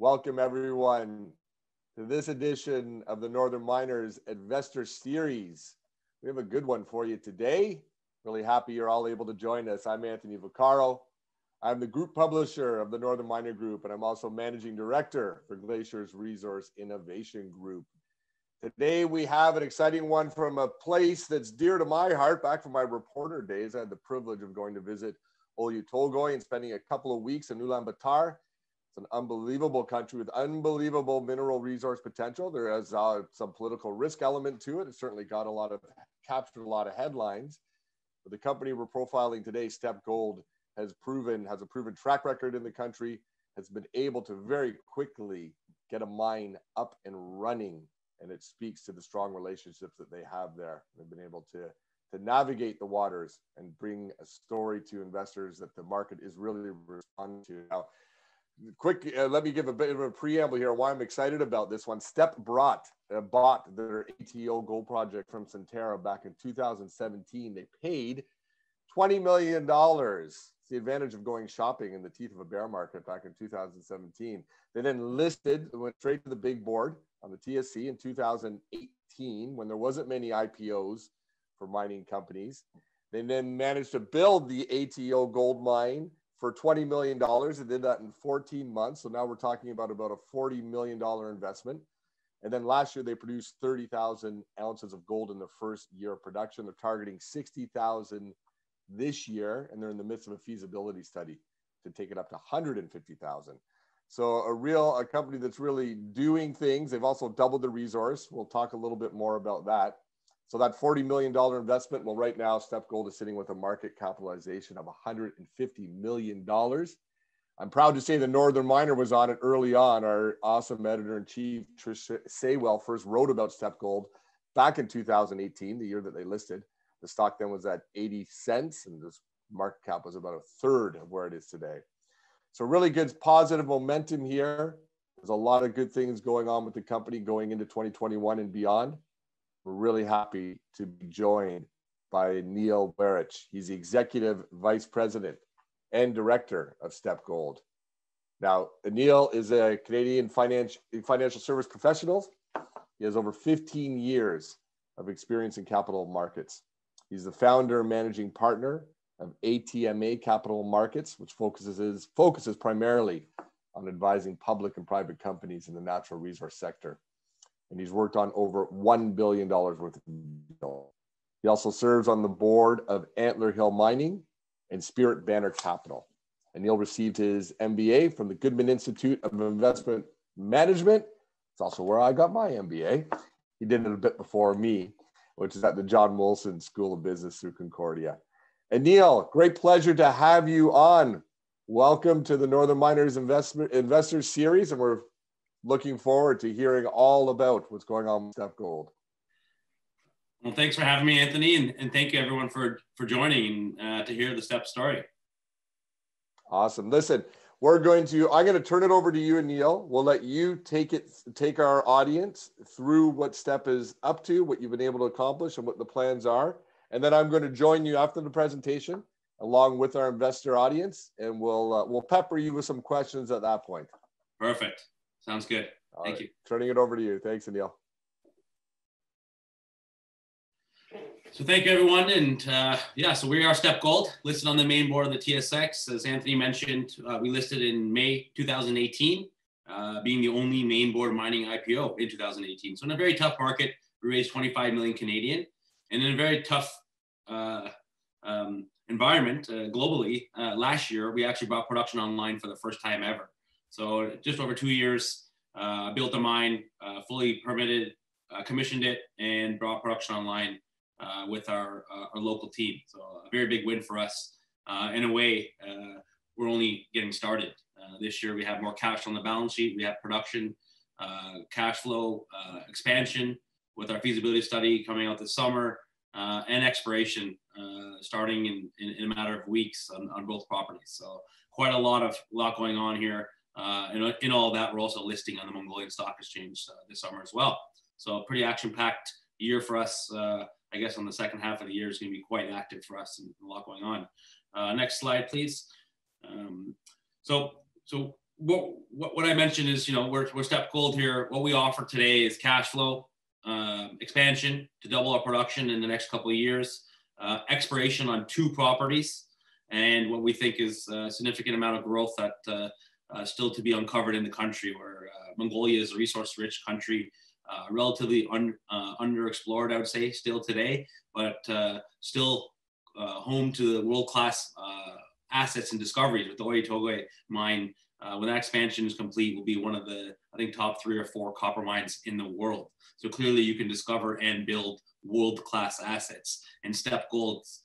Welcome everyone to this edition of the Northern Miners Investor Series. We have a good one for you today. Really happy you're all able to join us. I'm Anthony Vaccaro. I'm the group publisher of the Northern Miner Group, and I'm also managing director for Glacier's Resource Innovation Group. Today we have an exciting one from a place that's dear to my heart. Back from my reporter days, I had the privilege of going to visit Oyu Tolgoi and spending a couple of weeks in Ulaanbaatar. It's an unbelievable country with unbelievable mineral resource potential. There is some political risk element to it. It certainly captured a lot of headlines. But the company we're profiling today, Steppe Gold, has a proven track record in the country, has been able to very quickly get a mine up and running. And it speaks to the strong relationships that they have there. They've been able to navigate the waters and bring a story to investors that the market is really responding to. Now, let me give a bit of a preamble here why I'm excited about this one. Steppe bought their ATO Gold project from Centerra back in 2017. They paid $20 million. It's the advantage of going shopping in the teeth of a bear market back in 2017. They then went straight to the big board on the TSC in 2018 when there wasn't many IPOs for mining companies. They then managed to build the ATO Gold Mine for $20 million. They did that in 14 months. So now we're talking about a $40 million investment. And then last year they produced 30,000 ounces of gold in the first year of production. They're targeting 60,000 this year, and they're in the midst of a feasibility study to take it up to 150,000. So a company that's really doing things. They've also doubled the resource. We'll talk a little bit more about that. So that $40 million investment, well, right now, Steppe Gold is sitting with a market capitalization of $150 million. I'm proud to say the Northern Miner was on it early on. Our awesome editor-in-chief, Trish Saywell, first wrote about Steppe Gold back in 2018, the year that they listed. The stock then was at 80 cents, and this market cap was about a third of where it is today. So really good positive momentum here. There's a lot of good things going on with the company going into 2021 and beyond. We're really happy to be joined by Aneel Waraich. He's the Executive Vice President and Director of Steppe Gold. Now, Aneel is a Canadian financial service professional. He has over 15 years of experience in capital markets. He's the founder and managing partner of ATMA Capital Markets, which focuses primarily on advising public and private companies in the natural resource sector. And he's worked on over $1 billion worth of deals. He also serves on the board of Antler Hill Mining and Spirit Banner Capital. Aneel received his MBA from the Goodman Institute of Investment Management. It's also where I got my MBA. He did it a bit before me, which is at the John Molson School of Business through Concordia. Aneel, great pleasure to have you on. Welcome to the Northern Miners Investor Series, and we're looking forward to hearing all about what's going on with Steppe Gold. Well, thanks for having me, Anthony, and thank you everyone for joining to hear the Steppe story. Awesome. Listen, I'm going to turn it over to you, Aneel. We'll let you take our audience through what Steppe is up to, what you've been able to accomplish, and what the plans are. And then I'm going to join you after the presentation, along with our investor audience, and we'll pepper you with some questions at that point. Perfect. Sounds good. Thank you. Turning it over to you. Thanks, Aneel. So thank you, everyone. And so we are Steppe Gold, listed on the main board of the TSX. As Anthony mentioned, we listed in May 2018, being the only main board mining IPO in 2018. So in a very tough market, we raised 25 million Canadian. And in a very tough environment globally, last year, we actually brought production online for the first time ever. So just over 2 years, built a mine, fully permitted, commissioned it, and brought production online with our local team. So a very big win for us. In a way, we're only getting started. This year we have more cash on the balance sheet. We have production, cash flow, expansion with our feasibility study coming out this summer, and exploration starting in a matter of weeks on both properties. So quite a lot going on here. And in all of that, we're also listing on the Mongolian Stock Exchange this summer as well. So pretty action-packed year for us. I guess on the second half of the year is going to be quite active for us and a lot going on. Next slide, please. So what I mentioned is, we're Steppe Gold here. What we offer today is cash flow expansion to double our production in the next couple of years, exploration on 2 properties, and what we think is a significant amount of growth that still to be uncovered in the country, where Mongolia is a resource-rich country, relatively underexplored, I would say, still today, but still home to the world-class assets and discoveries with the ATO Gold Mine. When that expansion is complete, will be one of the, I think, top 3 or 4 copper mines in the world. So clearly you can discover and build world-class assets. And Steppe Gold's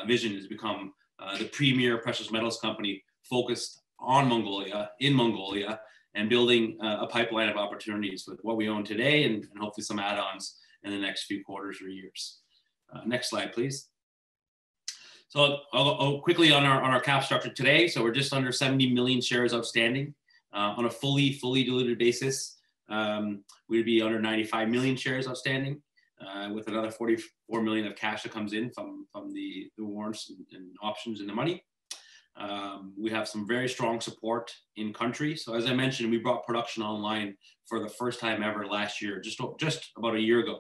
vision is to become the premier precious metals company focused on Mongolia, in Mongolia, and building a pipeline of opportunities with what we own today and hopefully some add-ons in the next few quarters or years. Next slide, please. So I'll quickly on our cap structure today. So we're just under 70 million shares outstanding. On a fully diluted basis, we'd be under 95 million shares outstanding, with another 44 million of cash that comes in from the warrants and options in the money. We have some very strong support in country. So as I mentioned, we brought production online for the first time ever last year, just about a year ago.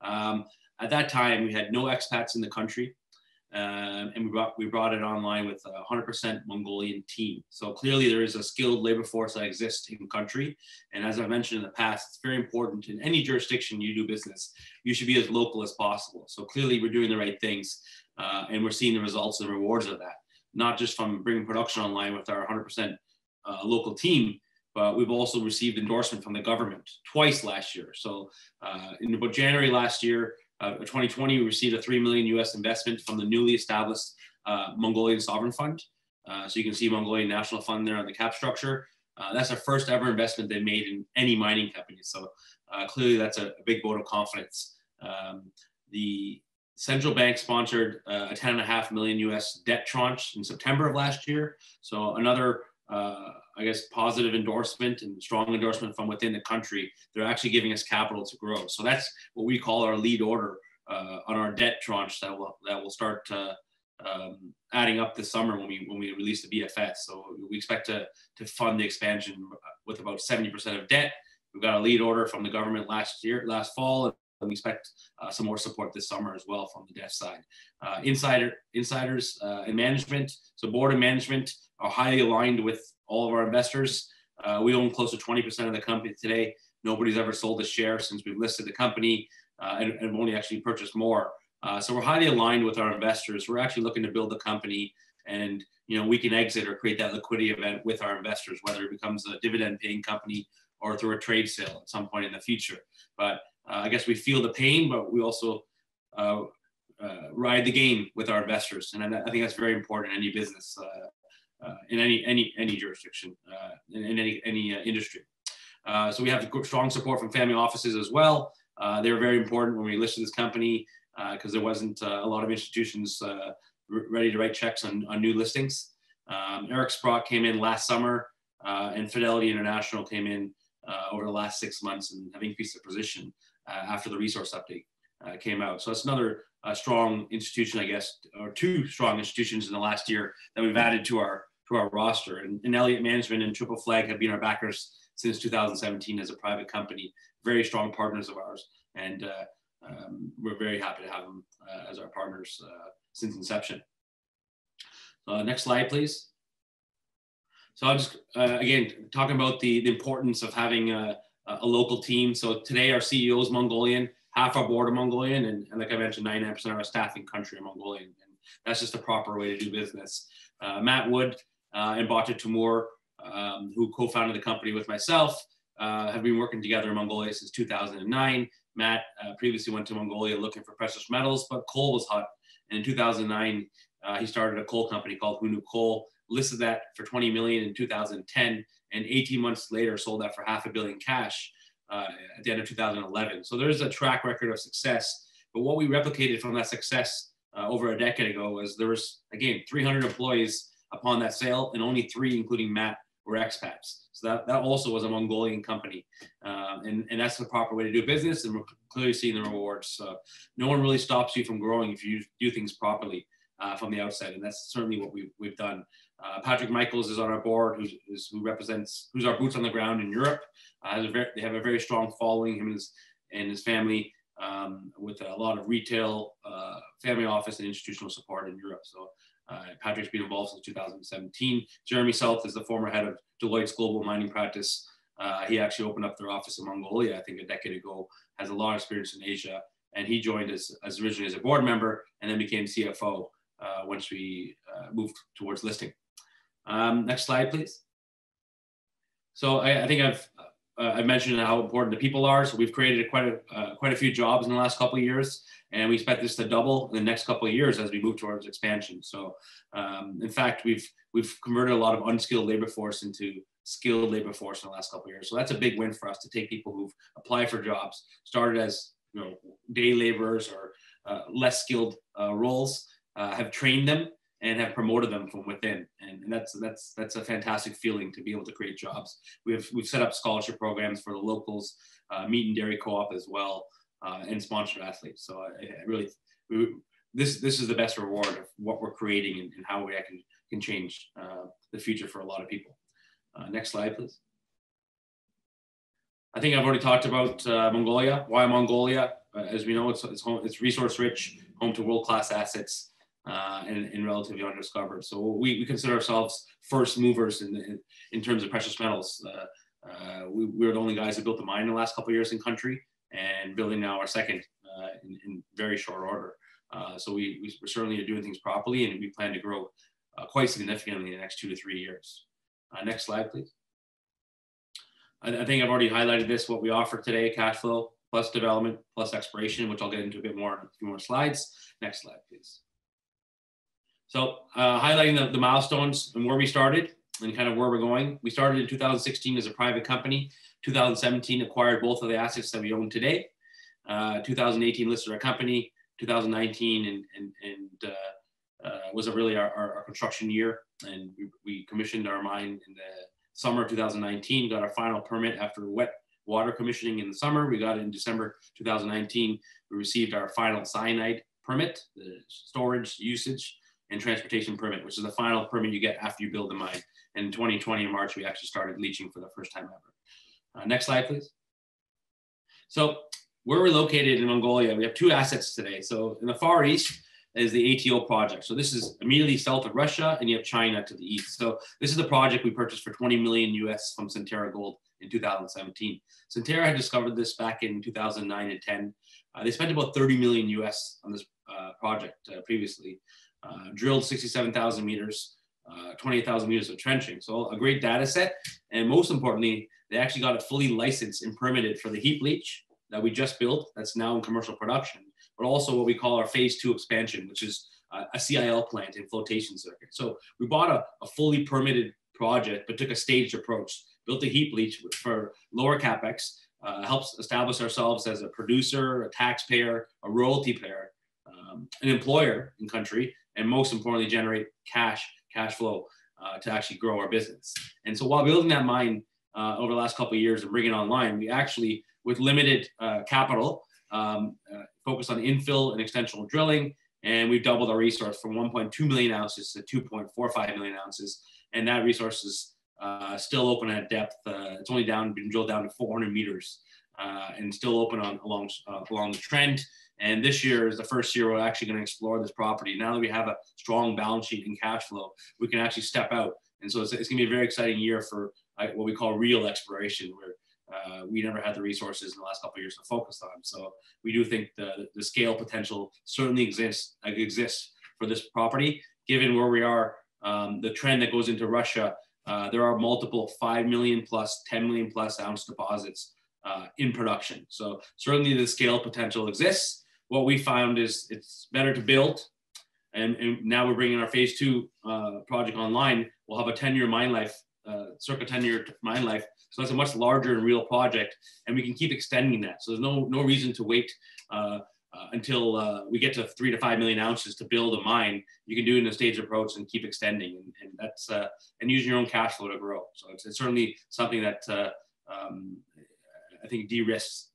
At that time, we had no expats in the country. And we brought it online with a 100% Mongolian team. So clearly there is a skilled labor force that exists in country. And as I mentioned in the past, it's very important in any jurisdiction you do business, you should be as local as possible. So clearly we're doing the right things, and we're seeing the results and rewards of that, not just from bringing production online with our 100% local team, but we've also received endorsement from the government twice last year. So in about January last year, 2020, we received a $3 million US investment from the newly established Mongolian Sovereign Fund. So you can see Mongolian National Fund there on the cap structure. That's our first ever investment they made in any mining company. So clearly that's a big vote of confidence. The central bank sponsored a $10.5 million US debt tranche in September of last year. So another, I guess, positive endorsement and strong endorsement from within the country. They're actually giving us capital to grow. So that's what we call our lead order on our debt tranche that will start adding up this summer when we release the BFS. So we expect to fund the expansion with about 70% of debt. We've got a lead order from the government last fall, and we expect some more support this summer as well from the debt side. Insiders and management, so board and management are highly aligned with all of our investors. We own close to 20% of the company today. Nobody's ever sold a share since we've listed the company, and we've only actually purchased more. So we're highly aligned with our investors. We're actually looking to build the company, and we can exit or create that liquidity event with our investors, whether it becomes a dividend-paying company or through a trade sale at some point in the future. But I guess we feel the pain, but we also ride the game with our investors, and I think that's very important in any business, in any jurisdiction, in any industry. So we have strong support from family offices as well. They were very important when we listed this company because there wasn't a lot of institutions ready to write checks on new listings. Eric Sprott came in last summer, and Fidelity International came in over the last 6 months and have increased their position after the resource update came out. So that's another strong institution, I guess, or 2 strong institutions in the last year that we've added to our roster. And Elliott Management and Triple Flag have been our backers since 2017 as a private company, very strong partners of ours. And we're very happy to have them as our partners since inception. Next slide, please. So I'll just, again, talking about the importance of having a local team. So today our CEO is Mongolian, half our board are Mongolian, and like I mentioned, 99% of our staff in country are Mongolian. And that's just the proper way to do business. Matt Wood and Bata Timur, who co-founded the company with myself, have been working together in Mongolia since 2009. Matt previously went to Mongolia looking for precious metals, but coal was hot. And in 2009, he started a coal company called KHUNDII Coal, listed that for 20 million in 2010, and 18 months later sold that for $500 million cash at the end of 2011. So there's a track record of success. But what we replicated from that success over a decade ago was there was, again, 300 employees upon that sale, and only 3, including Matt, were expats. So that also was a Mongolian company. And that's the proper way to do business, and we're clearly seeing the rewards. So no one really stops you from growing if you do things properly from the outset, and that's certainly what we've done. Patrick Michaels is on our board, who's our boots on the ground in Europe. They have a very strong following, him and his family, with a lot of retail, family office, and institutional support in Europe. So Patrick's been involved since 2017. Jeremy South is the former head of Deloitte's global mining practice. He actually opened up their office in Mongolia, I think a decade ago, has a lot of experience in Asia. And he joined us as originally as a board member and then became CFO once we moved towards listing. Next slide, please. So I think I've mentioned how important the people are. So we've created quite a few jobs in the last couple of years, and we expect this to double in the next couple of years as we move towards expansion. So in fact, we've converted a lot of unskilled labor force into skilled labor force in the last couple of years. So that's a big win for us to take people who've applied for jobs, started as day laborers or less skilled roles, have trained them and have promoted them from within, and that's a fantastic feeling to be able to create jobs. We've set up scholarship programs for the locals, meat and dairy co-op as well, and sponsored athletes. So this is the best reward of what we're creating and how we can change the future for a lot of people. Next slide, please. I think I've already talked about Mongolia. Why Mongolia? As we know, it's resource rich, home to world-class assets, and relatively undiscovered. So we consider ourselves first movers in terms of precious metals. We're the only guys that built the mine in the last couple of years in country, and building now our second in very short order. So we're certainly doing things properly, and we plan to grow quite significantly in the next 2 to 3 years. Next slide, please. I think I've already highlighted this, what we offer today: cash flow plus development plus exploration, which I'll get into a bit more in a few more slides. Next slide, please. So highlighting the milestones and where we started and kind of where we're going. We started in 2016 as a private company. 2017 acquired both of the assets that we own today. 2018 listed our company. 2019 was really our construction year, and we commissioned our mine in the summer of 2019. Got our final permit after wet water commissioning in the summer. We got it in December 2019. We received our final cyanide permit, the storage, usage, and transportation permit, which is the final permit you get after you build the mine. And in 2020, in March, we actually started leaching for the first time ever. Next slide, please. So where we're located in Mongolia, we have 2 assets today. So in the far east is the ATO project. So this is immediately south of Russia, and you have China to the east. So this is the project we purchased for 20 million US from Centerra Gold in 2017. Centerra had discovered this back in 2009 and 10. They spent about 30 million US on this project previously. Drilled 67,000 meters, 28,000 meters of trenching. So a great data set. And most importantly, they actually got it fully licensed and permitted for the heap leach that we just built, that's now in commercial production, but also what we call our phase 2 expansion, which is a CIL plant and flotation circuit. So we bought a fully permitted project, but took a staged approach, built a heap leach for lower CapEx, helps establish ourselves as a producer, a taxpayer, a royalty payer, an employer in country, and most importantly, generate cash flow to actually grow our business. And so while building that mine over the last couple of years and bringing it online, we actually, with limited capital, focused on infill and extensional drilling, and we've doubled our resource from 1.2 million ounces to 2.45 million ounces. And that resource is still open at depth. It's only been drilled down to 400 meters and still open along the trend. And this year is the first year we're actually going to explore this property. Now that we have a strong balance sheet and cash flow, we can actually step out. And so it's going to be a very exciting year for what we call real exploration, where we never had the resources in the last couple of years to focus on. So we do think the scale potential certainly exists for this property. Given where we are, the trend that goes into Russia, there are multiple 5 million plus, 10 million plus ounce deposits in production. So certainly the scale potential exists. What we found is it's better to build, and now we're bringing our phase 2 project online. We'll have a 10-year mine life, circa 10-year mine life. So that's a much larger and real project, and we can keep extending that. So there's no reason to wait until we get to 3 to 5 million ounces to build a mine. You can do it in a staged approach and keep extending, and that's and using your own cash flow to grow. So it's certainly something that I think de-risks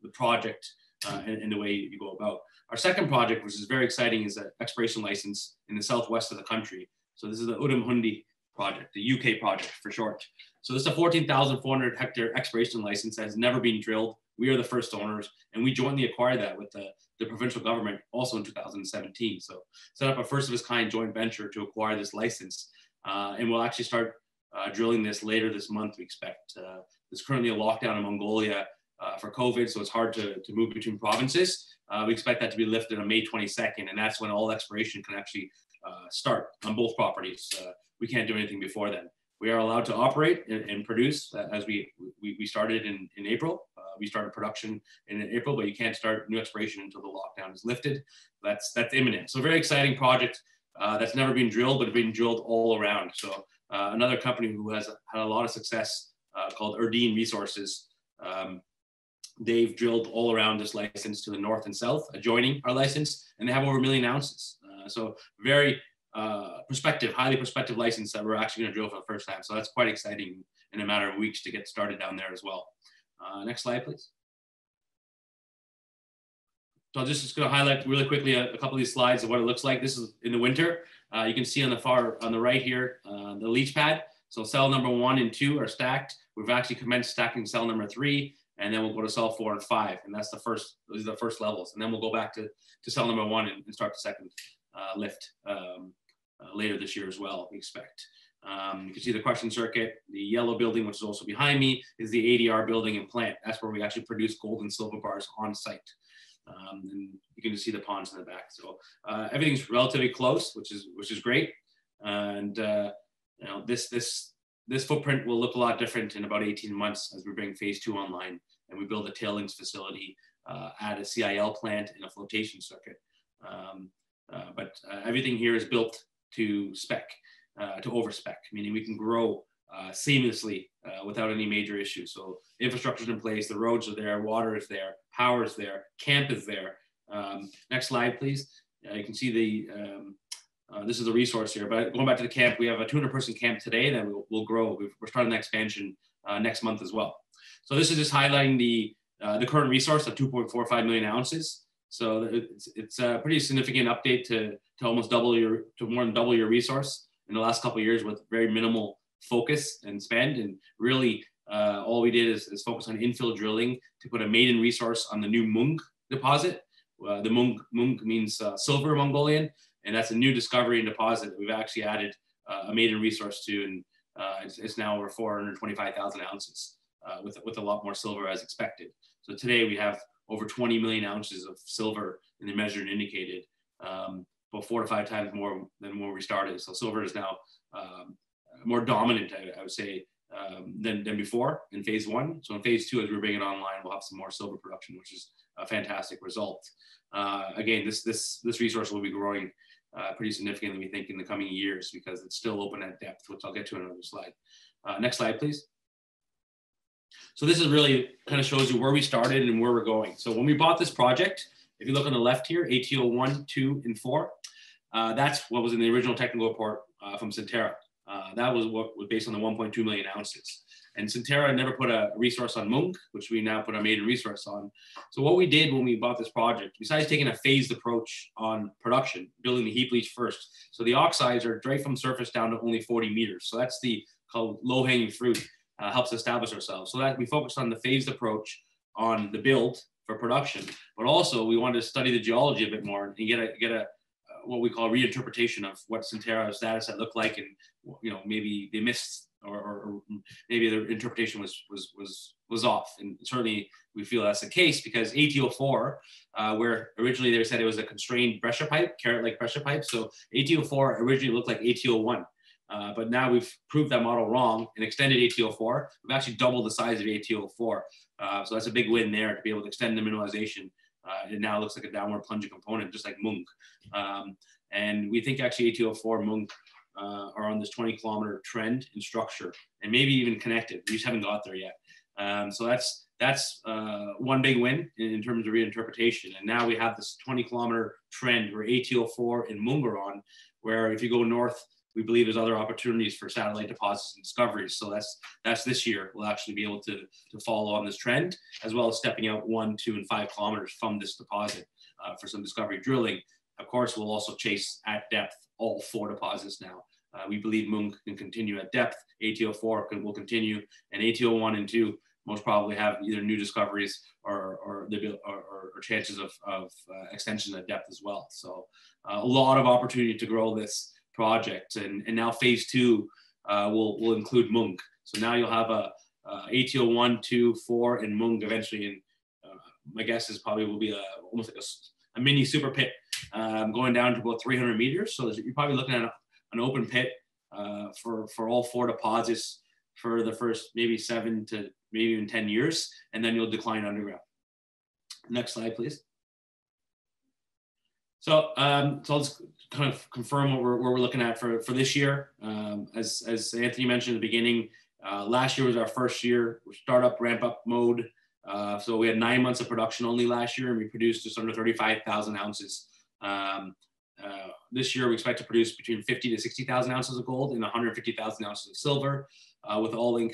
the project and the way you go about. Our second project, which is very exciting, is an exploration license in the southwest of the country. So this is the KHUNDII project, the UK project for short. So this is a 14,400 hectare exploration license that has never been drilled. We are the first owners, and we jointly acquired that with the provincial government also in 2017. So set up a first of its kind joint venture to acquire this license. And we'll actually start drilling this later this month, we expect. There's currently a lockdown in Mongolia for COVID, so it's hard to move between provinces. We expect that to be lifted on May 22nd, and that's when all exploration can actually start on both properties. We can't do anything before then. We are allowed to operate and produce as we started in April. We started production in April, but you can't start new exploration until the lockdown is lifted. That's imminent. So very exciting project that's never been drilled, but been drilled all around. So another company who has had a lot of success called Erdene Resources. They've drilled all around this license to the north and south, adjoining our license, and they have over 1 million ounces. So very highly prospective license that we're actually going to drill for the first time. So that's quite exciting in a matter of weeks to get started down there as well. Next slide, please. So I'm just going to highlight really quickly a couple of these slides of what it looks like. This is in the winter. You can see on the right here, the leach pad. So cell number 1 and 2 are stacked. We've actually commenced stacking cell number 3, and then we'll go to cell 4 and 5. And that's those are the first levels. And then we'll go back to cell number 1 and start the second lift later this year as well, we expect. You can see the crushing circuit. The yellow building, which is also behind me, is the ADR building and plant. That's where we actually produce gold and silver bars on site. And you can just see the ponds in the back. So everything's relatively close, which is great. And you know, this footprint will look a lot different in about 18 months as we bring phase 2 online and we build a tailings facility, add a CIL plant and a flotation circuit. But everything here is built to spec, to over spec, meaning we can grow seamlessly without any major issues. So infrastructure is in place, the roads are there, water is there, power is there, camp is there. Next slide, please. You can see this is a resource here, but going back to the camp, we have a 200-person camp today that we'll grow. We're starting an expansion next month as well. So this is just highlighting the current resource of 2.45 million ounces. So it's a pretty significant update to almost more than double your resource in the last couple of years with very minimal focus and spend. And really, all we did is focus on infill drilling to put a maiden resource on the new MUNGU deposit. The MUNGU means silver Mongolian, and that's a new discovery and deposit that we've actually added a maiden resource to, and it's now over 425,000 ounces with a lot more silver as expected. So today we have over 20 million ounces of silver in the measured and indicated, about 4 to 5 times more than where we started. So silver is now more dominant, I would say, than before in phase 1. So in phase 2, as we bring it online, we'll have some more silver production, which is a fantastic result. Again, this resource will be growing pretty significantly, we think, in the coming years because it's still open at depth, which I'll get to in another slide. Next slide, please. So this is really kind of shows you where we started and where we're going. So when we bought this project, if you look on the left here, ATO 1, 2, and 4, that's what was in the original technical report from Centerra. That was what was based on the 1.2 million ounces. And Centerra never put a resource on MUNGU, which we now put a maiden resource on. So what we did when we bought this project, besides taking a phased approach on production, building the heap leach first. So the oxides are right from surface down to only 40 meters. So that's the called low-hanging fruit, helps establish ourselves. So that we focused on the phased approach on the build for production, but also we wanted to study the geology a bit more and get a what we call reinterpretation of what Centerra's data set looked like, and maybe they missed or maybe their interpretation was off. And certainly we feel that's the case because ATO 4, where originally they said it was a constrained pressure pipe, carrot-like pressure pipe. So ATO 4 originally looked like ATO 1. But now we've proved that model wrong and extended ATO 4. We've actually doubled the size of ATO 4. So that's a big win there to be able to extend the mineralization. It now looks like a downward plunging component, just like MUNGU. And we think actually ATO 4 MUNGU are on this 20-kilometer trend in structure and maybe even connected. We just haven't got there yet. So that's one big win in terms of reinterpretation. And now we have this 20-kilometer trend where ATO 4 and MUNGU are on, where if you go north, we believe there's other opportunities for satellite deposits and discoveries. So that's this year. We'll actually be able to follow on this trend, as well as stepping out 1, 2, and 5 kilometers from this deposit for some discovery drilling. Of course, we'll also chase at depth all 4 deposits now We believe MUNGU can continue at depth. ATO 4 will continue, and ATO 1 and 2 most probably have either new discoveries or chances of extension at depth as well. So a lot of opportunity to grow this project, and now phase 2 will include MUNGU. So now you'll have a ATO 1, 2, 4, and MUNGU eventually. And my guess is probably will be almost like a mini super pit going down to about 300 meters. So you're probably looking at an open pit for all 4 deposits for the first maybe 7 to maybe even 10 years, and then you'll decline underground. Next slide, please. So, so I'll just kind of confirm what we're looking at for this year. As Anthony mentioned at the beginning, last year was our first year, startup ramp up mode. So we had 9 months of production only last year, and we produced just under 35,000 ounces. This year we expect to produce between 50 to 60,000 ounces of gold and 150,000 ounces of silver, with all-in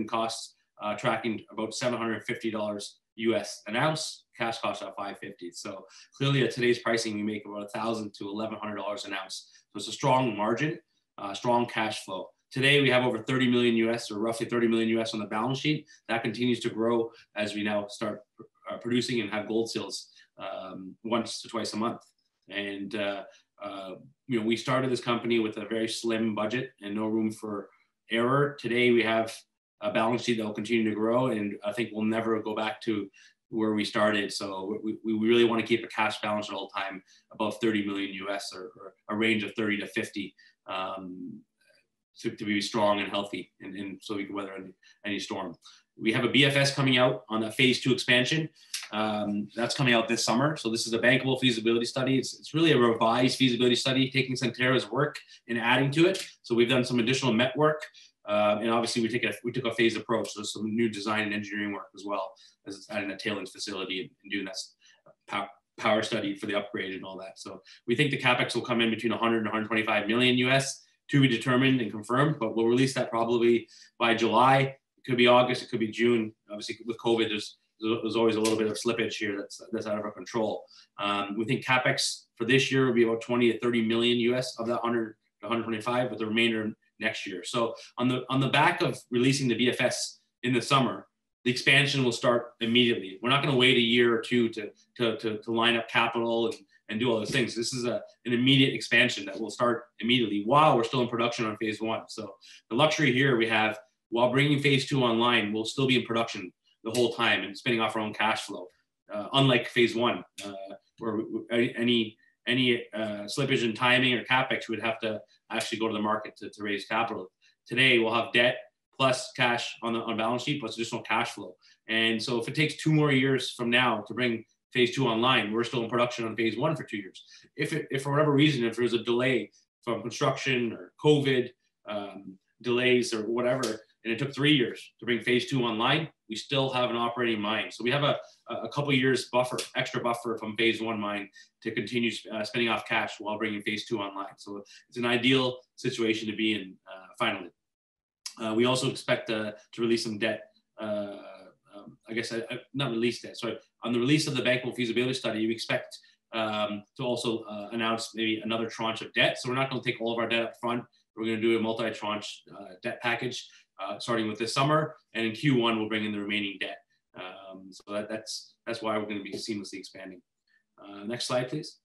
costs tracking about $750 US an ounce, cash cost at $550. So clearly at today's pricing, we make about $1,000 to $1,100 an ounce. So it's a strong margin, strong cash flow. Today we have over 30 million US, or roughly 30 million US on the balance sheet. That continues to grow as we now start producing and have gold sales once to twice a month. And you know, we started this company with a very slim budget and no room for error. Today we have a balance sheet that will continue to grow, and I think we'll never go back to where we started. So we really want to keep a cash balance at all time above 30 million US, or a range of 30 to 50, to be strong and healthy, and so we can weather any storm. We have a BFS coming out on the phase 2 expansion. That's coming out this summer. So this is a bankable feasibility study. It's really a revised feasibility study, taking Centerra's work and adding to it. So we've done some additional met work. And obviously we took a phased approach. So some new design and engineering work as well, as adding a tailings facility and doing that power study for the upgrade and all that. So we think the CapEx will come in between 100 and 125 million US, to be determined and confirmed, but we'll release that probably by July. It could be August, it could be June. Obviously with COVID, there's always a little bit of slippage here that's out of our control. We think CapEx for this year will be about 20 to 30 million US, of that 100 to 125, with the remainder next year. So on the back of releasing the BFS in the summer, the expansion will start immediately. We're not going to wait a year or two to line up capital and do all those things. This is an immediate expansion that will start immediately while we're still in production on phase 1. So the luxury here we have, while bringing phase 2 online, we'll still be in production the whole time and spinning off our own cash flow. Unlike phase 1, where any slippage in timing or CapEx, we would have to actually go to the market to raise capital. Today we'll have debt plus cash on balance sheet plus additional cash flow. And so if it takes 2 more years from now to bring phase 2 online, we're still in production on phase 1 for 2 years. If for whatever reason, if there's a delay from construction or COVID delays or whatever, and it took 3 years to bring phase 2 online, we still have an operating mine. So we have a couple years extra buffer from phase 1 mine to continue spinning off cash while bringing phase 2 online. So it's an ideal situation to be in finally. We also expect to release some debt. I guess not release debt, sorry. On the release of the bankable feasibility study, we expect to also announce maybe another tranche of debt. So we're not going to take all of our debt up front. We're going to do a multi-tranche debt package starting with this summer, and in Q1 we'll bring in the remaining debt. So that's why we're going to be seamlessly expanding. Next slide, please.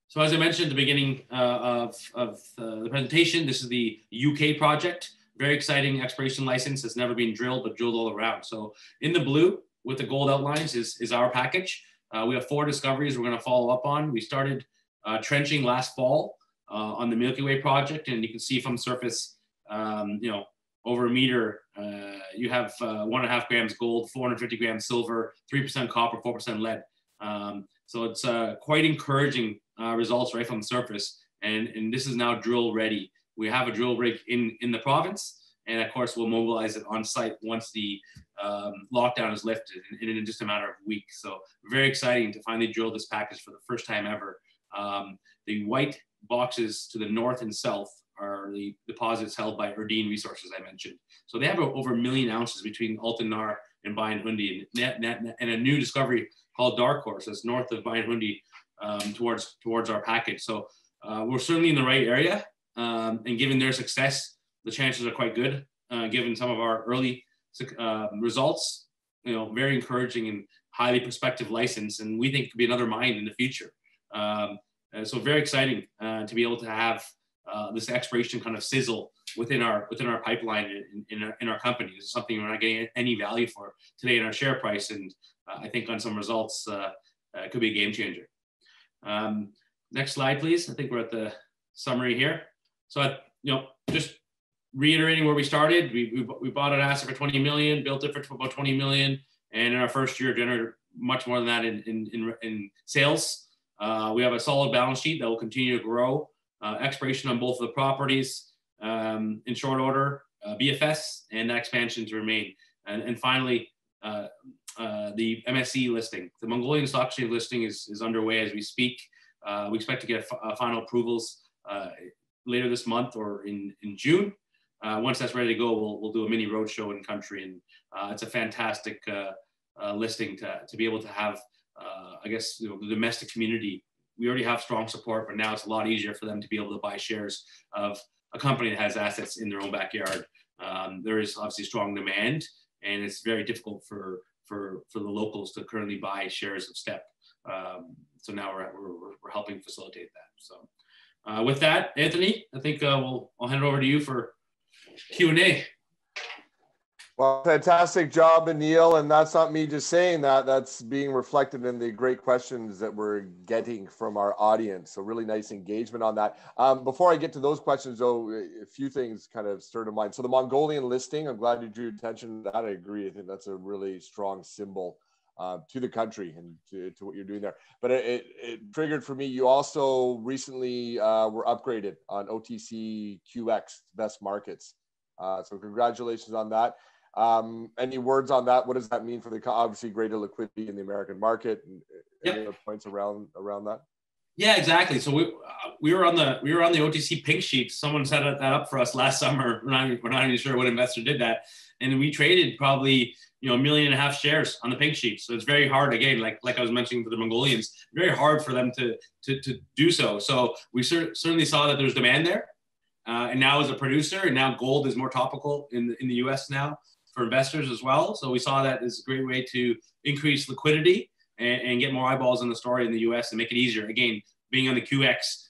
So as I mentioned at the beginning of the presentation, this is the UK project. Very exciting exploration license that's never been drilled, but drilled all around. So in the blue with the gold outlines is our package. We have 4 discoveries we're going to follow up on. We started trenching last fall on the Milky Way project, and you can see from surface, you know, over a meter, you have 1.5 grams gold, 450 grams silver, 3% copper, 4% lead. So it's quite encouraging results right from the surface, and this is now drill ready. We have a drill rig in the province, and of course we'll mobilize it on site once the lockdown is lifted in just a matter of weeks. So very exciting to finally drill this package for the first time ever. The white boxes to the north and south are the deposits held by Erdene Resources I mentioned. So they have over 1 million ounces between ALTAN and KHUNDII, and a new discovery called Dark Horse that's north of KHUNDII towards our package. So we're certainly in the right area. And given their success, the chances are quite good, given some of our early results, very encouraging and highly prospective license. And we think it could be another mine in the future. So very exciting to be able to have this exploration kind of sizzle within our pipeline in our company. This is something we're not getting any value for today in our share price. And I think on some results, it could be a game changer. Next slide, please. I think we're at the summary here. So, just reiterating where we started, we bought an asset for 20 million, built it for about 20 million, and in our first year generated much more than that in sales. We have a solid balance sheet that will continue to grow. Exploration on both of the properties in short order, BFS, and that expansion to remain. And finally, the MSC listing. The Mongolian Stock Exchange listing is underway as we speak. We expect to get final approvals later this month or in June. Once that's ready to go, we'll do a mini roadshow in country, and it's a fantastic listing to be able to have. I guess the domestic community. We already have strong support, but now it's a lot easier for them to be able to buy shares of a company that has assets in their own backyard. There is obviously strong demand, and it's very difficult for the locals to currently buy shares of Stepp. So now we're helping facilitate that. So with that, Anthony, I think I'll hand it over to you for Q&A. Well, fantastic job, Aneel. And that's not me just saying that. That's being reflected in the great questions that we're getting from our audience. So really nice engagement on that. Before I get to those questions, though, a few things kind of stirred in mind. So the Mongolian listing, I'm glad you drew attention to that. I agree. I think that's a really strong symbol to the country and to what you're doing there. But it triggered for me, you also recently were upgraded on OTCQX, best markets. So congratulations on that. Any words on that? What does that mean for the obviously greater liquidity in the American market? And any other points around that? Yeah, exactly. So we were on the OTC pink sheet. Someone set that up for us last summer. We're not even sure what investor did that, and we traded probably 1.5 million shares on the pink sheet. So it's very hard, again, like I was mentioning for the Mongolians, very hard for them to do so. So we certainly saw that there's demand there, and now as a producer, and now gold is more topical in the U.S. now for investors as well. So we saw that as a great way to increase liquidity and get more eyeballs on the story in the U.S. and make it easier. Again, being on the QX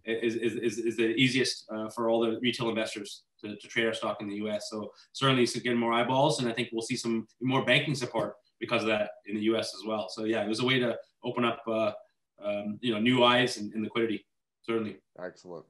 is the easiest for all the retail investors to trade our stock in the U.S. So certainly it's getting more eyeballs, and I think we'll see some more banking support because of that in the U.S. as well. So yeah, it was a way to open up new eyes and liquidity, certainly. Excellent.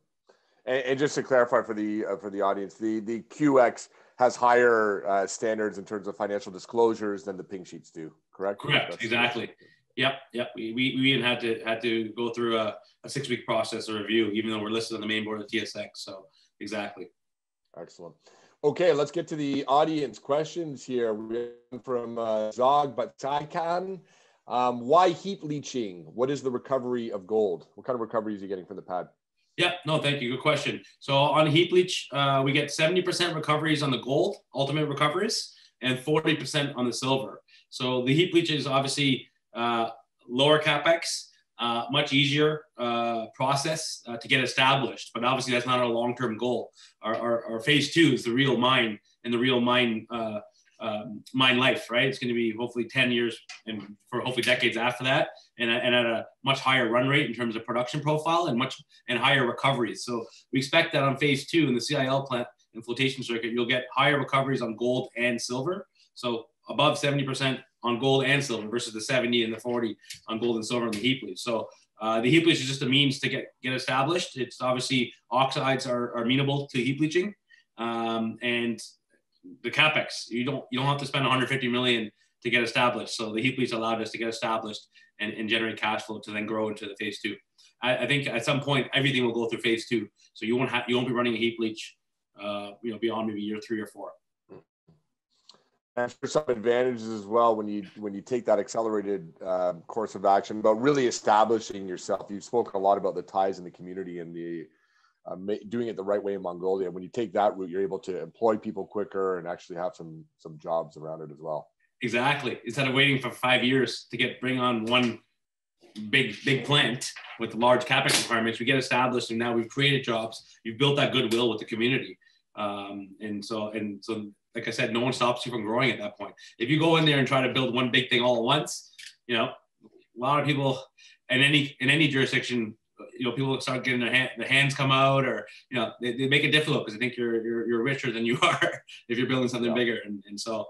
And just to clarify for the audience, the QX has higher standards in terms of financial disclosures than the pink sheets do, correct? Correct, exactly. Yep. We even had to go through a 6-week process or review, even though we're listed on the main board of TSX. So exactly. Excellent. Okay, let's get to the audience questions here. We're from Zog Bataikan. Why heap leaching? What is the recovery of gold? What kind of recovery is he getting from the pad? Yeah, no, thank you. Good question. So on heap leach, we get 70% recoveries on the gold, ultimate recoveries, and 40% on the silver. So the heap leach is obviously lower capex, much easier process to get established. But obviously that's not our long-term goal. Our phase 2 is the real mine and the real mine life, right? It's going to be hopefully 10 years and for hopefully decades after that, and at a much higher run rate in terms of production profile and higher recoveries. So we expect that on phase 2 in the CIL plant and flotation circuit, you'll get higher recoveries on gold and silver. So above 70% on gold and silver versus the 70 and the 40 on gold and silver on the heap leach. So the heap leach is just a means to get established. It's obviously oxides are amenable to heap leaching, and the capex, you don't have to spend 150 million to get established. So the heap leach allowed us to get established and generate cash flow to then grow into the phase 2. I think at some point everything will go through phase 2. So you won't be running a heap leach, beyond maybe year 3 or 4. And for some advantages as well when you take that accelerated course of action, about really establishing yourself. You've spoken a lot about the ties in the community and the doing it the right way in Mongolia. When you take that route, you're able to employ people quicker and actually have some jobs around it as well. Exactly. Instead of waiting for 5 years to bring on one big plant with large capex requirements. We get established, and now we've created jobs. You've built that goodwill with the community, and so like I said, no one stops you from growing at that point. If you go in there and try to build one big thing all at once, you know, a lot of people in any jurisdiction, you know, people start getting their hands come out, or you know, they make it difficult because they think you're richer than you are if you're building something bigger, and so.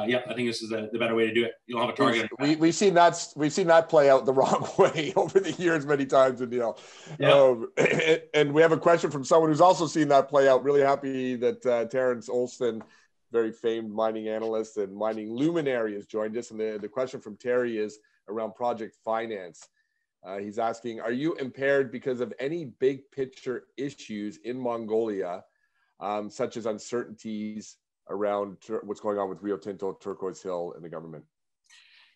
Yeah, I think this is the better way to do it. You'll have a target. We've seen that play out the wrong way over the years many times, Aneel. Yeah. And we have a question from someone who's also seen that play out. Really happy that Terrence Olson, very famed mining analyst and mining luminary, has joined us. And the question from Terry is around project finance. He's asking, are you impaired because of any big picture issues in Mongolia, such as uncertainties around what's going on with Rio Tinto, Turquoise Hill, and the government?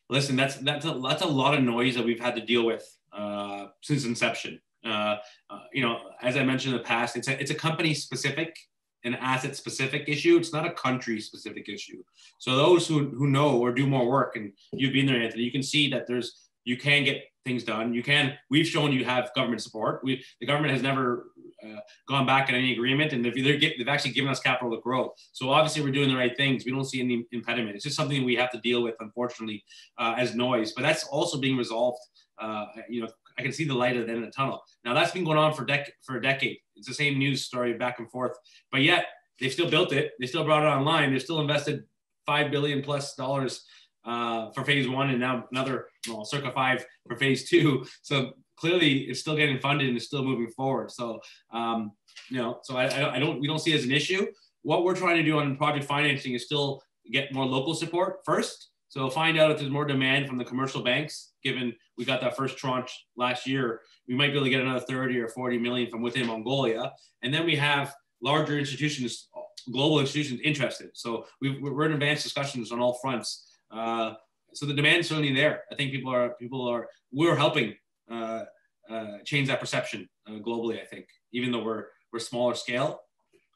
Listen, that's a lot of noise that we've had to deal with since inception. You know, as I mentioned in the past, it's a company specific and asset specific issue. It's not a country specific issue. So those who know or do more work, and you've been there, Anthony, you can see that you can get things done. We've shown you have government support. The government has never gone back in any agreement, and they've actually given us capital to grow. So obviously we're doing the right things. We don't see any impediment. It's just something we have to deal with, unfortunately, as noise. But that's also being resolved. You know, I can see the light at the end of the tunnel. Now that's been going on for a decade. It's the same news story back and forth. But yet they still built it. They still brought it online. They still invested $5 billion+ for phase one, and now another circa 5 for phase 2. So clearly it's still getting funded and it's still moving forward. So, you know, so we don't see it as an issue. What we're trying to do on project financing is still get more local support first. So find out if there's more demand from the commercial banks, given we got that first tranche last year. We might be able to get another 30 or 40 million from within Mongolia. And then we have larger institutions, global institutions interested. So we're in advanced discussions on all fronts. So the demand's certainly there. I think we're helping change that perception globally, I think, even though we're smaller scale.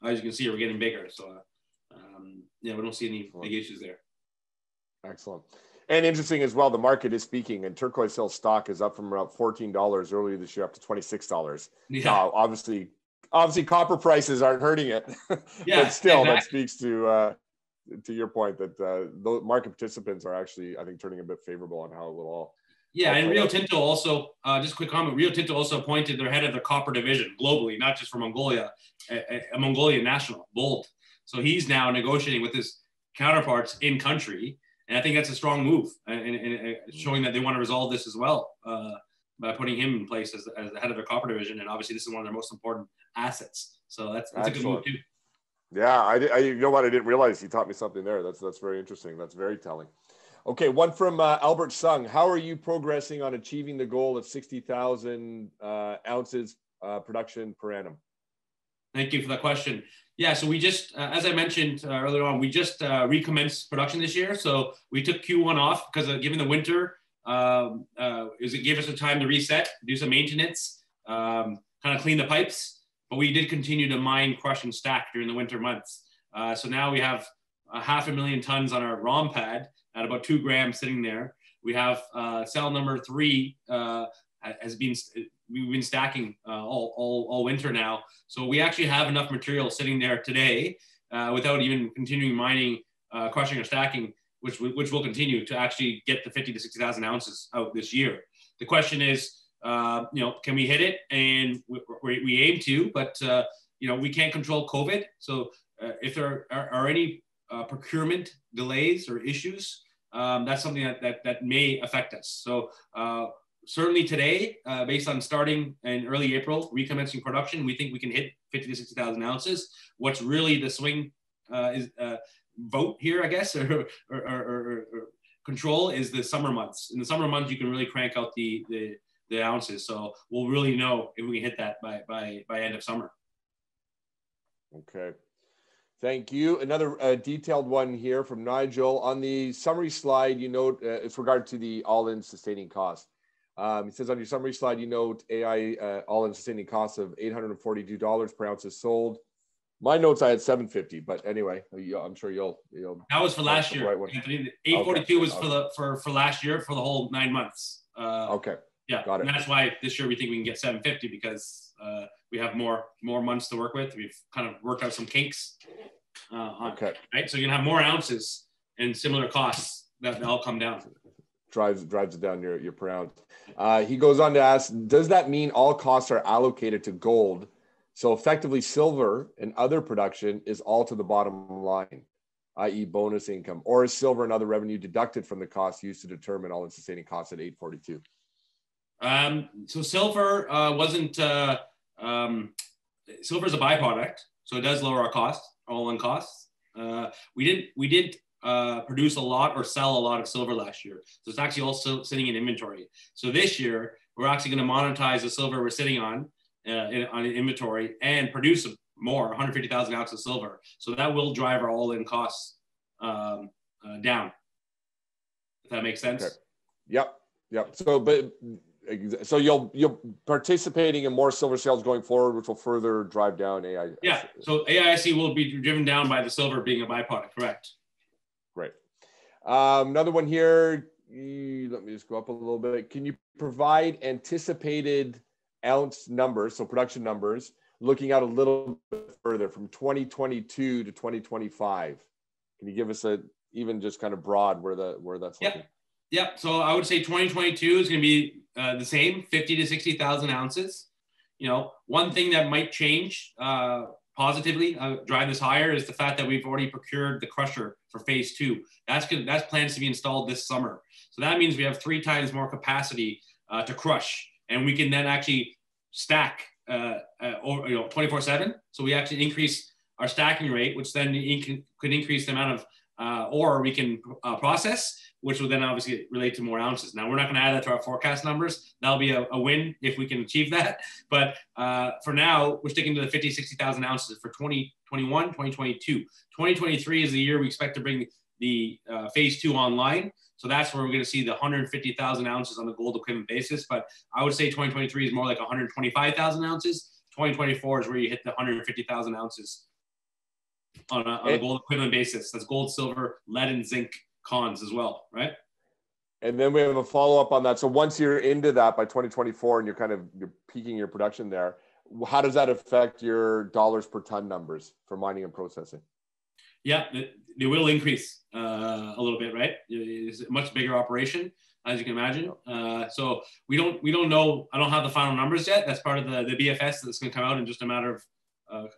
As you can see, we're getting bigger. So yeah, we don't see any big issues there. Excellent. And interesting as well, the market is speaking, and Turquoise Hill stock is up from around $14 earlier this year up to $26. Yeah. Now, obviously copper prices aren't hurting it. Yeah, but still, exactly. That speaks to your point that the market participants are actually, I think, turning a bit favorable on how it will all. Yeah, and Rio Tinto also, just a quick comment, Rio Tinto also appointed their head of the copper division globally, not just for Mongolia, a Mongolian national, Gold. So he's now negotiating with his counterparts in country. And I think that's a strong move, and showing that they want to resolve this as well by putting him in place as the head of their copper division. And obviously, this is one of their most important assets. So that's a good move too. Yeah, I you know what? I didn't realize he taught me something there. That's very interesting. That's very telling. Okay, one from Albert Sung. How are you progressing on achieving the goal of 60,000 ounces production per annum? Thank you for that question. Yeah, so we just, as I mentioned earlier on, we just recommenced production this year. So we took Q1 off because given the winter, it gave us a time to reset, do some maintenance, kind of clean the pipes. But we did continue to mine, crush, and stack during the winter months. So now we have 500,000 tons on our ROM pad at about 2 grams sitting there. We have cell number 3 we've been stacking all winter now. So we actually have enough material sitting there today without even continuing mining, crushing, or stacking, which will continue to actually get the 50 to 60,000 ounces out this year. The question is, you know, can we hit it? And we aim to, but you know, we can't control COVID. So if there are any procurement delays or issues, that's something that may affect us. So certainly today, based on starting in early April, recommencing production, we think we can hit 50 to 60,000 ounces. What's really the swing is vote here, I guess, or control is the summer months. In the summer months, you can really crank out the ounces. So we'll really know if we can hit that by end of summer. Okay. Thank you. Another detailed one here from Nigel. On the summary slide, you note it's regard to the all-in sustaining cost. It says on your summary slide, you note AI all-in sustaining costs of $842 per ounce is sold. My notes, I had $750, but anyway, I'm sure you'll. That was for last year. Right, 842 was for last year for the whole 9 months. Okay. Yeah, got it. and that's why this year we think we can get 750 because we have more months to work with. We've kind of worked out some kinks. Okay. Right, so you're gonna have more ounces and similar costs that all come down. Drives it down your per ounce. He goes on to ask, does that mean all costs are allocated to gold? So effectively silver and other production is all to the bottom line, i.e. bonus income, or is silver and other revenue deducted from the cost used to determine all-in sustaining costs at 842? So silver wasn't, silver is a byproduct, so it does lower our costs, all-in costs. We didn't produce a lot or sell a lot of silver last year. So it's actually also sitting in inventory. So this year, we're actually going to monetize the silver we're sitting on inventory and produce more, 150,000 ounces of silver. So that will drive our all-in costs down, if that makes sense. Okay. Yep. So you'll participating in more silver sales going forward, which will further drive down AISC. Yeah, so AISC will be driven down by the silver being a byproduct, correct. Great. Another one here, let me just go up a little bit. Can you provide anticipated ounce numbers, so production numbers, looking out a little bit further from 2022 to 2025? Can you give us even just kind of broad where that's looking? Yeah, so I would say 2022 is going to be the same, 50 to 60,000 ounces. You know, one thing that might change positively, drive this higher, is the fact that we've already procured the crusher for phase 2. That's plans to be installed this summer. So that means we have 3 times more capacity to crush, and we can then actually stack 24/7. So we actually increase our stacking rate, which then could increase the amount of ore we can process, which will then obviously relate to more ounces. Now, we're not going to add that to our forecast numbers. That'll be a win if we can achieve that. But for now, we're sticking to the 50, 60,000 ounces for 2021, 2022. 2023 is the year we expect to bring the phase 2 online. So that's where we're going to see the 150,000 ounces on the gold equivalent basis. But I would say 2023 is more like 125,000 ounces. 2024 is where you hit the 150,000 ounces on a gold equivalent basis. That's gold, silver, lead, and zinc cons as well, right? And then we have a follow-up on that. So once you're into that by 2024 and you're peaking your production there, how does that affect your dollars per ton numbers for mining and processing? Yeah, they will increase a little bit, right? It's a much bigger operation, as you can imagine. So we don't know. I don't have the final numbers yet. That's part of the BFS that's going to come out in just a matter of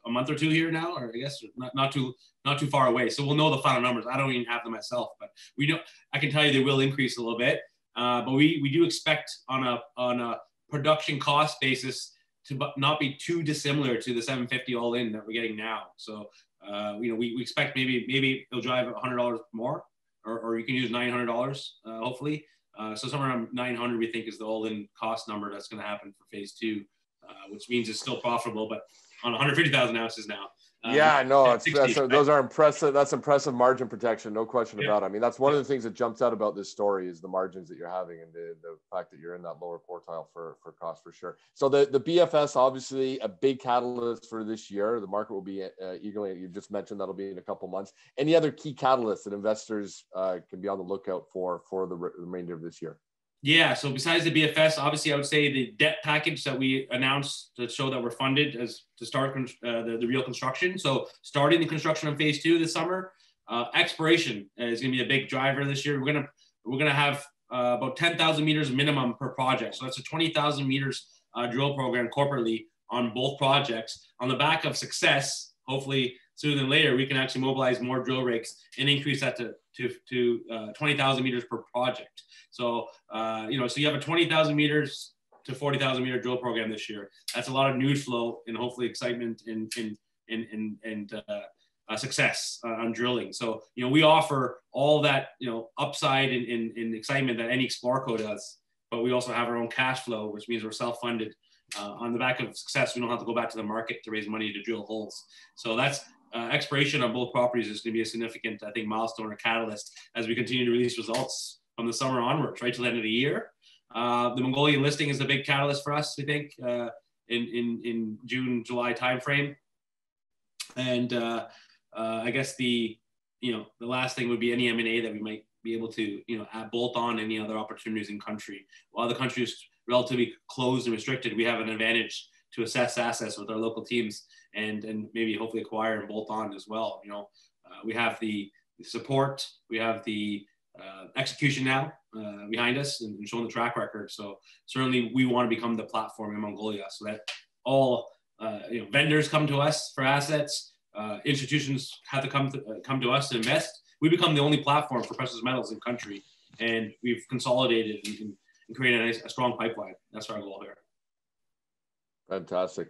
a month or two here now, or I guess not too far away. So we'll know the final numbers. I don't even have them myself, but I can tell you they will increase a little bit. But we do expect on a production cost basis to not be too dissimilar to the 750 all in that we're getting now. So we expect maybe it'll drive $100 more, or you can use $900 hopefully. So somewhere around 900 we think is the all-in cost number that's going to happen for phase 2, which means it's still profitable, but on 150,000 ounces now. Yeah, no, those are impressive. That's impressive margin protection, no question about it. I mean, that's one of the things that jumps out about this story is the margins that you're having and the fact that you're in that lower quartile for cost for sure. So the BFS, obviously a big catalyst for this year. The market will be eagerly, you just mentioned that'll be in a couple months. Any other key catalysts that investors can be on the lookout for the remainder of this year? Yeah, so besides the BFS, obviously I would say the debt package that we announced to show that we're funded to start the real construction. So starting the construction on phase 2 this summer. Exploration is going to be a big driver this year. We're gonna have about 10,000 meters minimum per project. So that's a 20,000 meters drill program corporately on both projects. On the back of success, hopefully sooner than later, we can actually mobilize more drill rigs and increase that to 20,000 meters per project. So, so you have a 20,000 meters to 40,000 meter drill program this year. That's a lot of news flow and hopefully excitement and success on drilling. So, we offer all that, upside and excitement that any Explorco does, but we also have our own cash flow, which means we're self-funded. On the back of success, we don't have to go back to the market to raise money to drill holes. So that's exploration on both properties is going to be a significant, I think, milestone or catalyst as we continue to release results from the summer onwards, right to the end of the year. The Mongolian listing is a big catalyst for us, we think, in June, July timeframe. And I guess the last thing would be any M&A that we might be able to, bolt on any other opportunities in country. While the country is relatively closed and restricted, we have an advantage to assess assets with our local teams and maybe hopefully acquire and bolt on as well. You know, we have the support, we have the execution now behind us and showing the track record. So certainly we want to become the platform in Mongolia so that all you know, vendors come to us for assets, institutions have to come to us to invest. We become the only platform for precious metals in country, and we've consolidated and created a strong pipeline. That's our goal here. Fantastic.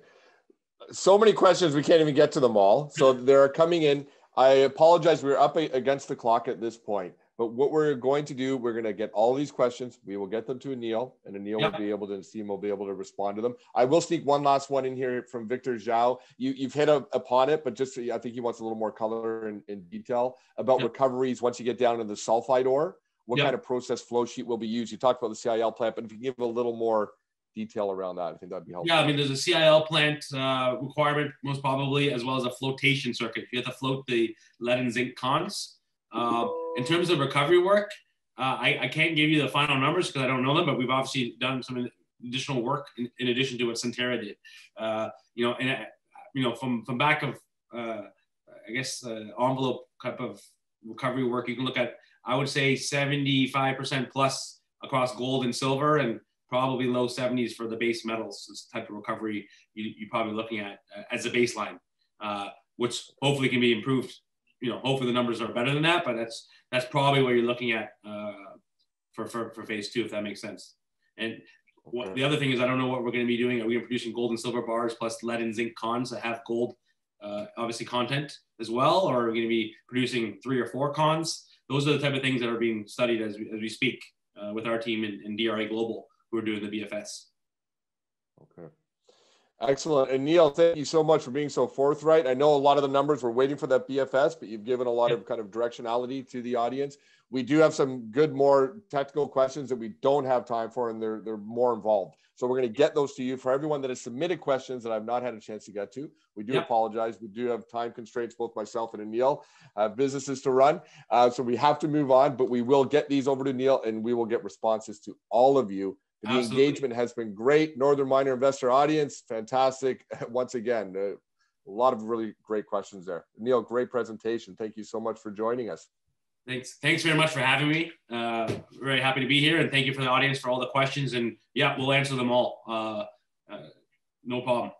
So many questions, we can't even get to them all. So they're coming in. I apologize, we're up against the clock at this point. But what we're going to do, we're going to get all these questions. We will get them to Aneel, and Aneel will be able to, Steam will be able to respond to them. I will sneak one last one in here from Victor Zhao. You've hit upon it, but just I think he wants a little more color and detail about recoveries once you get down into the sulfide ore. What kind of process flow sheet will be used? You talked about the CIL plant, but if you give a little more detail around that, I think that'd be helpful. Yeah, I mean, there's a CIL plant requirement, most probably, as well as a flotation circuit. You have to float the lead and zinc cons. In terms of recovery work, I can't give you the final numbers because I don't know them, but we've obviously done some additional work in addition to what Centerra did. You know, and you know, from back of I guess envelope type of recovery work, you can look at, I would say 75% plus across gold and silver, and probably low 70s for the base metals. This type of recovery you're probably looking at as a baseline, which hopefully can be improved. You know, hopefully the numbers are better than that, but that's probably what you're looking at for phase 2, if that makes sense. And the other thing is, I don't know what we're going to be doing. Are we going to be producing gold and silver bars plus lead and zinc cons that have gold, obviously, content as well, or are we going to be producing 3 or 4 cons? Those are the type of things that are being studied as we speak with our team in DRA Global, who are doing the BFS. Okay. Excellent. Aneel, thank you so much for being so forthright. I know a lot of the numbers, we're waiting for that BFS, but you've given a lot of kind of directionality to the audience. We do have some good, more technical questions that we don't have time for, and they're more involved. So we're going to get those to you. For everyone that has submitted questions that I've not had a chance to get to, we do apologize. We do have time constraints, both myself and Aneel have businesses to run. So we have to move on, but we will get these over to Aneel, and we will get responses to all of you. The engagement has been great. Northern Miner investor audience, fantastic. Once again, a lot of really great questions there. Aneel, great presentation. Thank you so much for joining us. Thanks very much for having me. Very happy to be here, and thank you for the audience for all the questions. And yeah, we'll answer them all. No problem.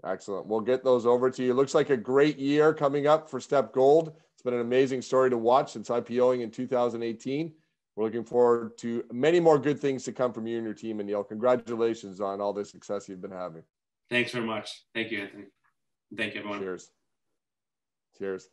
Excellent. We'll get those over to you. Looks like a great year coming up for Steppe Gold. It's been an amazing story to watch since IPOing in 2018. We're looking forward to many more good things to come from you and your team, Aneel. Congratulations on all the success you've been having. Thanks very much. Thank you, Anthony. Thank you, everyone. Cheers. Cheers.